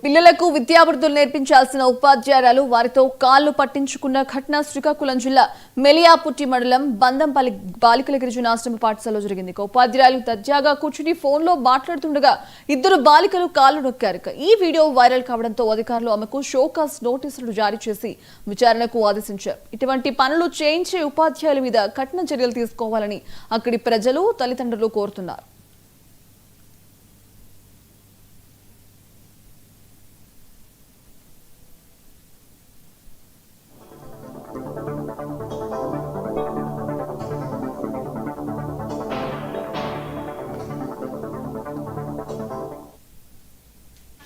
పిల్లలకు విద్యాబుద్ధులు నేర్పించాల్సిన ఉపాధ్యాయురాలు వారితో కాళ్లు పట్టించుకున్న ఘటన శ్రీకాకుళం జిల్లా మెలియాపుట్టి మండలం బందంపల్లి బాలికల గిరిజన ఆశ్రమ పాఠశాలలో జరిగింది. ఉపాధ్యాయులు దర్జాగా కూర్చుని ఫోన్లో మాట్లాడుతుండగా ఇద్దరు బాలికలు కాళ్లు నొక్కారు. ఈ వీడియో వైరల్ కావడంతో అధికారులు ఆమెకు షోకాస్ నోటీసులు జారీ చేసి విచారణకు ఆదేశించారు. ఇటువంటి పనులు చేయించే ఉపాధ్యాయుల మీద కఠిన చర్యలు తీసుకోవాలని అక్కడి ప్రజలు తల్లిదండ్రులు కోరుతున్నారు.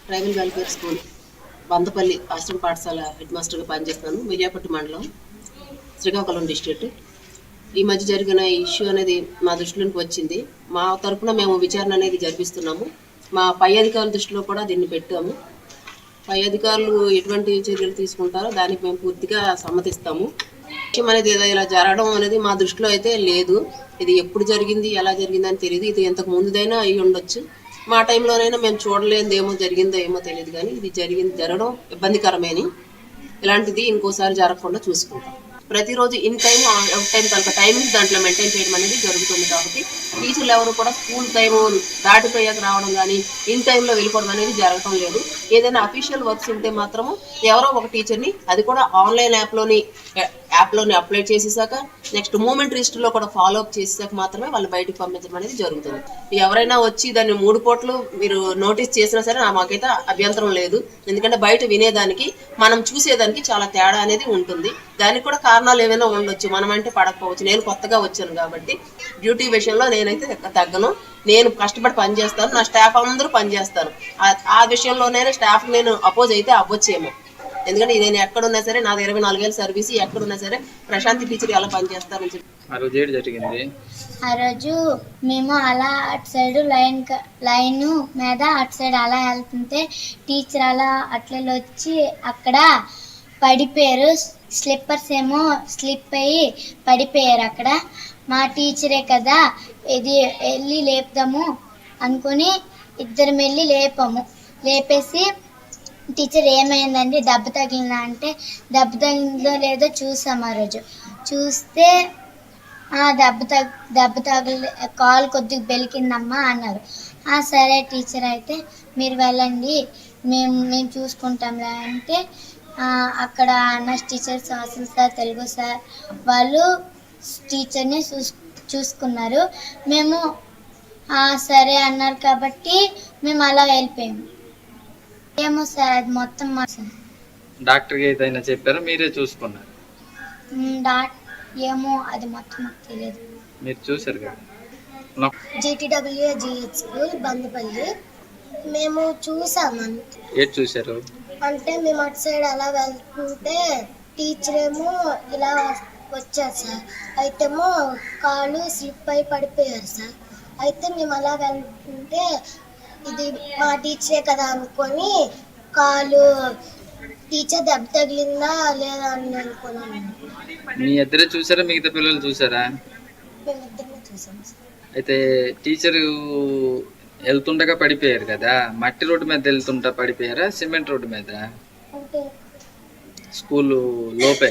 ట్రైబల్ వెల్ఫేర్ స్కూల్ బందపల్లి ఆశ్రమ పాఠశాల హెడ్ మాస్టర్గా పనిచేస్తున్నాను. మెలియాపుట్టి మండలం, శ్రీకాకుళం డిస్ట్రిక్ట్. ఈ మధ్య జరిగిన ఇష్యూ అనేది మా దృష్టిలోకి వచ్చింది. మా తరఫున మేము విచారణ అనేది జరిపిస్తున్నాము. మా పై అధికారుల దృష్టిలో కూడా దీన్ని పెట్టాము. పై అధికారులు ఎటువంటి చర్యలు తీసుకుంటారో దానికి మేము పూర్తిగా సమ్మతిస్తాము. విషయం అనేది ఇలా జరగడం అనేది మా దృష్టిలో అయితే లేదు. ఇది ఎప్పుడు జరిగింది, ఎలా జరిగింది అని తెలియదు. ఇది ఇంతకు ముందుదైనా అయి ఉండొచ్చు. మా టైంలోనైనా మేము చూడలేనిది ఏమో జరిగిందో ఏమో తెలియదు, కానీ ఇది జరగడం ఇబ్బందికరమేని. ఇలాంటిది ఇంకోసారి జరగకుండా చూసుకుంటాం. ప్రతిరోజు ఇన్ టైం అవుట్ టైం కనుక టైమింగ్ దాంట్లో మెయింటైన్ చేయడం అనేది జరుగుతుంది. కాబట్టి టీచర్లు ఎవరు కూడా స్కూల్ టైము దాటిపోయాక రావడం కానీ ఇన్ టైంలో వెళ్ళిపోవడం అనేది జరగటం లేదు. ఏదైనా అఫీషియల్ వర్క్స్ ఉంటే మాత్రము ఎవరో ఒక టీచర్ని, అది కూడా ఆన్లైన్ యాప్లోని అప్లై చేసేసాక నెక్స్ట్ మూమెంట్ రిజిస్టర్లో కూడా ఫాలో అప్ చేసాక మాత్రమే వాళ్ళు బయటకు పంపించడం అనేది జరుగుతుంది. ఎవరైనా వచ్చి దాన్ని 3 పూటలు మీరు నోటీస్ చేసినా సరే మాకైతే అభ్యంతరం లేదు. ఎందుకంటే బయట వినేదానికి మనం చూసేదానికి చాలా తేడా అనేది ఉంటుంది. దానికి కూడా కారణాలు ఏమైనా ఉండొచ్చు, మనం అంటే పడకపోవచ్చు. నేను కొత్తగా వచ్చాను కాబట్టి డ్యూటీ విషయంలో నేనైతే తగ్గను. నేను కష్టపడి పనిచేస్తాను, నా స్టాఫ్ అందరూ పనిచేస్తాను. ఆ విషయంలోనైనా స్టాఫ్ నేను అపోజ్ అయితే అవ్వచ్చేమో. ఎందుకంటే నేను ఎక్కడున్నా సరే, నాది 24 ఏళ్ళ సర్వీస్, ఎక్కడున్నా సరే ప్రశాంతి టీచర్ ఎలా పనిచేస్తారని చెప్పి ఆ రోజు మేము అలా అటు సైడ్ లైన్ మీద అటు సైడ్ అలా వెళ్తుంటే టీచర్ అలా అట్లా వచ్చి అక్కడ పడిపోయారు. స్లిప్పర్స్ ఏమో స్లిప్ అయ్యి పడిపోయారు. అక్కడ మా టీచరే కదా, ఇది వెళ్ళి లేపుదాము అనుకుని ఇద్దరం వెళ్ళి లేపేసి టీచర్ ఏమైందండి, దెబ్బ తగిలిందా అంటే దెబ్బ తగిలిందో లేదో చూసాం. ఆ రోజు చూస్తే దెబ్బ తగిలి కాలు కొద్దిగా బెలికిందమ్మా అన్నారు. సరే టీచర్ అయితే మీరు వెళ్ళండి, మేము చూసుకుంటాంలే అంటే అక్కడ అన్నస్ teacher, social sir, Telugu sir వాళ్ళు టీచర్ని చూసుకున్నారు. మేము సరే అన్నారు కాబట్టి మేము అలా వెళ్ళిపోయాము. ఏమో సార్ అది మొత్తం డాక్టర్ ఏదైనా చెప్పారా, మీరే చూసుకున్నారు? ఏమో అది మొత్తం నాకు తెలియదు. మీరు చూసారు కదా. GTWA స్కూల్ బందపల్లి మేము చూసాము. ఏది చూసారు అంటే మేము అటు సైడ్ అలా వెళ్తుంటే టీచర్ ఏమో ఇలా వచ్చారు సార్. అయితేమో కాళ్ళు స్లిప్ అయి పడిపోయారు సార్. అయితే మేము అలా వెళ్తుంటే ఇది మా టీచరే కదా అనుకొని కాలు టీచర్ దెబ్బ తగిలిందా లేదా అని అనుకున్నాను. మీ ఇద్దరే చూసారా, మిగతా పిల్లలు చూసారా? మేమిద్దరమే చూసాం. అయితే టీచరు వెళ్తుండగా పడిపోయారు కదా, మట్టి రోడ్డు మీద వెళ్తుంటా పడిపోయారా, సిమెంట్ రోడ్డు మీద? స్కూల్ లోపే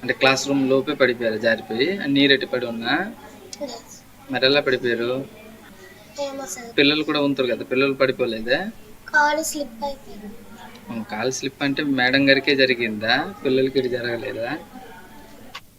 అంటే క్లాస్ రూమ్ లోపే పడిపోయారు, జారిపోయి నీరెట్టి పడి ఉన్నా? మరి ఎలా పడిపోయారు? పిల్లలు కూడా ఉంటారు కదా, పిల్లలు పడిపోలేదా? కాలు స్లిప్ అయిపోయారు. కాలు స్లిప్ అంటే మేడం గారికే జరిగిందా, పిల్లలకి జరగలేదా?